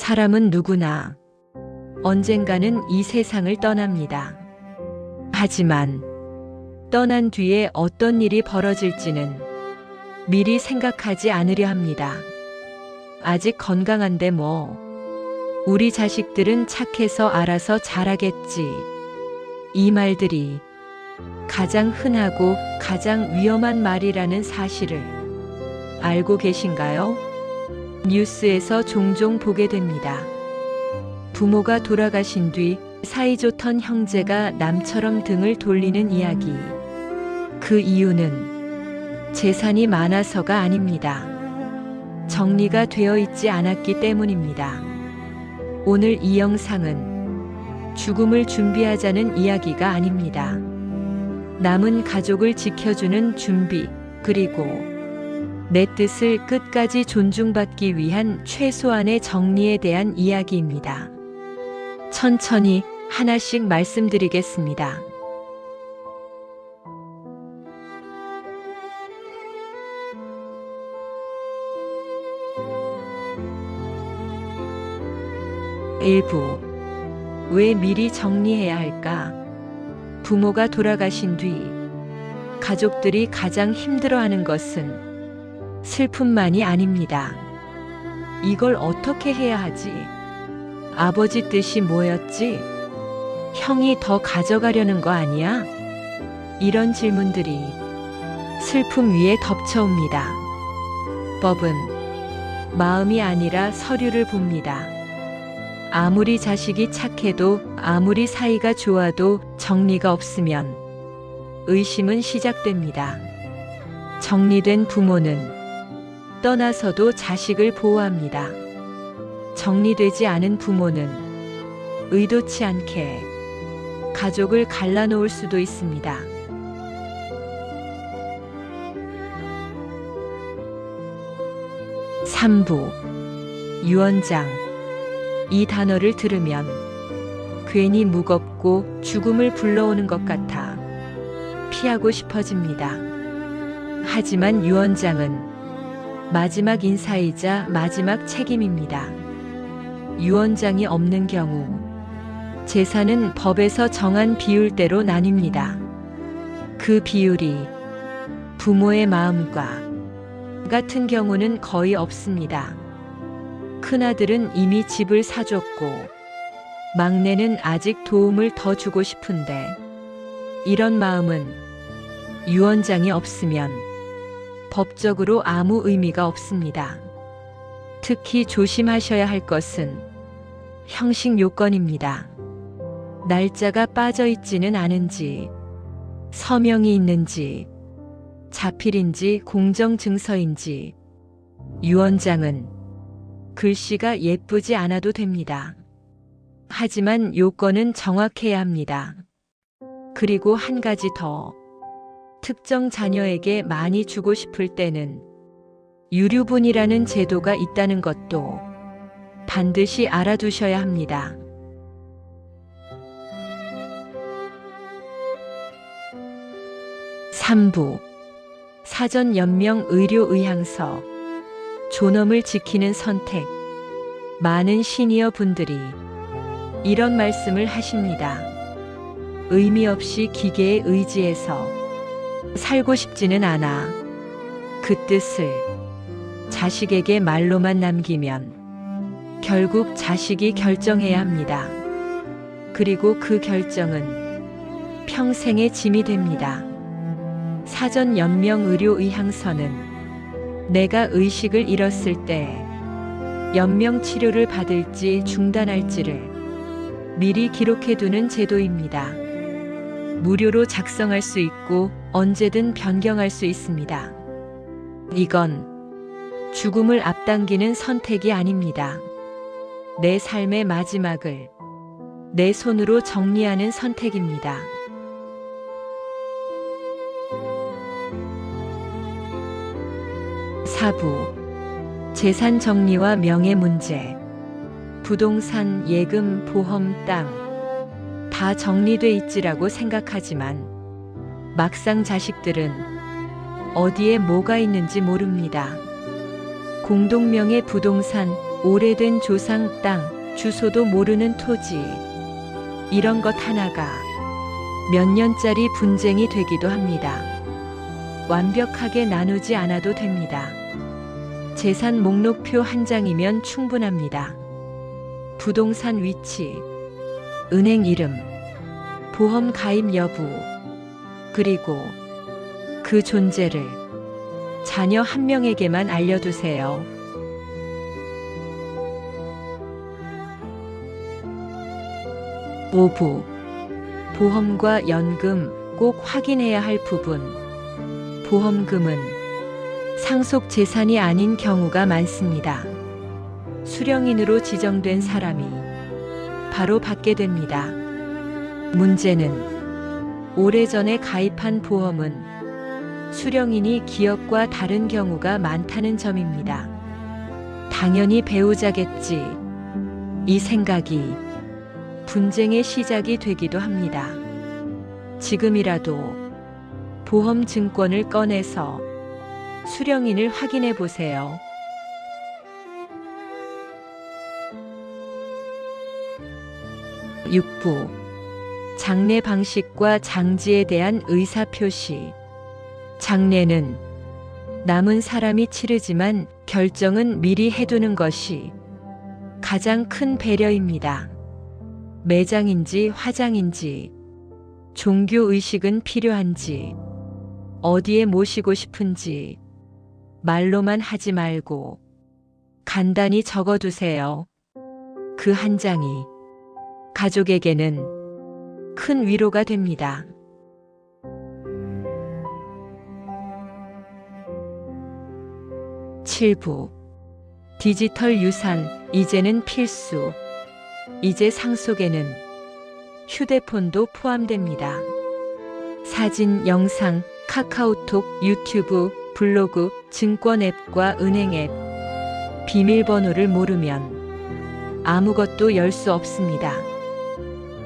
사람은 누구나 언젠가는 이 세상을 떠납니다. 하지만 떠난 뒤에 어떤 일이 벌어질지는 미리 생각하지 않으려 합니다. 아직 건강한데 뭐, 우리 자식들은 착해서 알아서 잘하겠지. 이 말들이 가장 흔하고 가장 위험한 말이라는 사실을 알고 계신가요? 뉴스에서 종종 보게 됩니다. 부모가 돌아가신 뒤 사이좋던 형제가 남처럼 등을 돌리는 이야기. 그 이유는 재산이 많아서가 아닙니다. 정리가 되어 있지 않았기 때문입니다. 오늘 이 영상은 죽음을 준비하자는 이야기가 아닙니다. 남은 가족을 지켜주는 준비, 그리고 내 뜻을 끝까지 존중받기 위한 최소한의 정리에 대한 이야기입니다. 천천히 하나씩 말씀드리겠습니다. 일부. 왜 미리 정리해야 할까? 부모가 돌아가신 뒤 가족들이 가장 힘들어하는 것은 슬픔만이 아닙니다. 이걸 어떻게 해야 하지? 아버지 뜻이 뭐였지? 형이 더 가져가려는 거 아니야? 이런 질문들이 슬픔 위에 덮쳐옵니다. 법은 마음이 아니라 서류를 봅니다. 아무리 자식이 착해도, 아무리 사이가 좋아도 정리가 없으면 의심은 시작됩니다. 정리된 부모는 떠나서도 자식을 보호합니다. 정리되지 않은 부모는 의도치 않게 가족을 갈라놓을 수도 있습니다. 삼부. 유언장. 이 단어를 들으면 괜히 무겁고 죽음을 불러오는 것 같아 피하고 싶어집니다. 하지만 유언장은 마지막 인사이자 마지막 책임입니다. 유언장이 없는 경우 재산은 법에서 정한 비율대로 나뉩니다. 그 비율이 부모의 마음과 같은 경우는 거의 없습니다. 큰아들은 이미 집을 사줬고 막내는 아직 도움을 더 주고 싶은데, 이런 마음은 유언장이 없으면 법적으로 아무 의미가 없습니다. 특히 조심하셔야 할 것은 형식 요건입니다. 날짜가 빠져 있지는 않은지, 서명이 있는지, 자필인지 공정증서인지. 유언장은 글씨가 예쁘지 않아도 됩니다. 하지만 요건은 정확해야 합니다. 그리고 한 가지 더. 특정 자녀에게 많이 주고 싶을 때는 유류분이라는 제도가 있다는 것도 반드시 알아두셔야 합니다. 삼부. 사전 연명 의료 의향서. 존엄을 지키는 선택. 많은 시니어 분들이 이런 말씀을 하십니다. 의미 없이 기계에 의지해서 살고 싶지는 않아. 그 뜻을 자식에게 말로만 남기면 결국 자식이 결정해야 합니다. 그리고 그 결정은 평생의 짐이 됩니다. 사전 연명 의료 의향서는 내가 의식을 잃었을 때 연명 치료를 받을지 중단할지를 미리 기록해두는 제도입니다. 무료로 작성할 수 있고 언제든 변경할 수 있습니다. 이건 죽음을 앞당기는 선택이 아닙니다. 내 삶의 마지막을 내 손으로 정리하는 선택입니다. 사부. 재산 정리와 명예 문제. 부동산, 예금, 보험, 땅 다 정리돼 있지라고 생각하지만 막상 자식들은 어디에 뭐가 있는지 모릅니다. 공동명의 부동산, 오래된 조상 땅, 주소도 모르는 토지. 이런 것 하나가 몇 년짜리 분쟁이 되기도 합니다. 완벽하게 나누지 않아도 됩니다. 재산 목록표 한 장이면 충분합니다. 부동산 위치, 은행 이름, 보험 가입 여부, 그리고 그 존재를 자녀 한 명에게만 알려두세요. (5부) 보험과 연금 꼭 확인해야 할 부분. 보험금은 상속 재산이 아닌 경우가 많습니다. 수령인으로 지정된 사람이 바로 받게 됩니다. 문제는 오래전에 가입한 보험은 수령인이 기업과 다른 경우가 많다는 점입니다. 당연히 배우자겠지. 이 생각이 분쟁의 시작이 되기도 합니다. 지금이라도 보험 증권을 꺼내서 수령인을 확인해 보세요. (6부) 장례 방식과 장지에 대한 의사표시. 장례는 남은 사람이 치르지만 결정은 미리 해두는 것이 가장 큰 배려입니다. 매장인지 화장인지, 종교 의식은 필요한지, 어디에 모시고 싶은지 말로만 하지 말고 간단히 적어두세요. 그 한 장이 가족에게는 큰 위로가 됩니다. (7부) 디지털 유산, 이제는 필수. 이제 상속에는 휴대폰도 포함됩니다. 사진, 영상, 카카오톡, 유튜브, 블로그, 증권 앱과 은행 앱, 비밀번호를 모르면 아무것도 열 수 없습니다.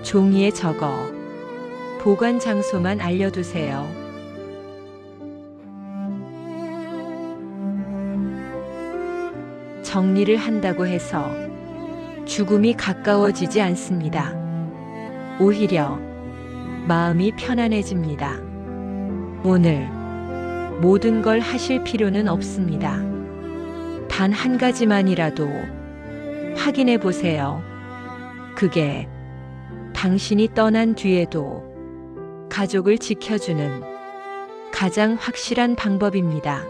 종이에 적어 보관 장소만 알려두세요. 정리를 한다고 해서 죽음이 가까워지지 않습니다. 오히려 마음이 편안해집니다. 오늘 모든 걸 하실 필요는 없습니다. 단 한 가지만이라도 확인해 보세요. 그게 당신이 떠난 뒤에도 가족을 지켜주는 가장 확실한 방법입니다.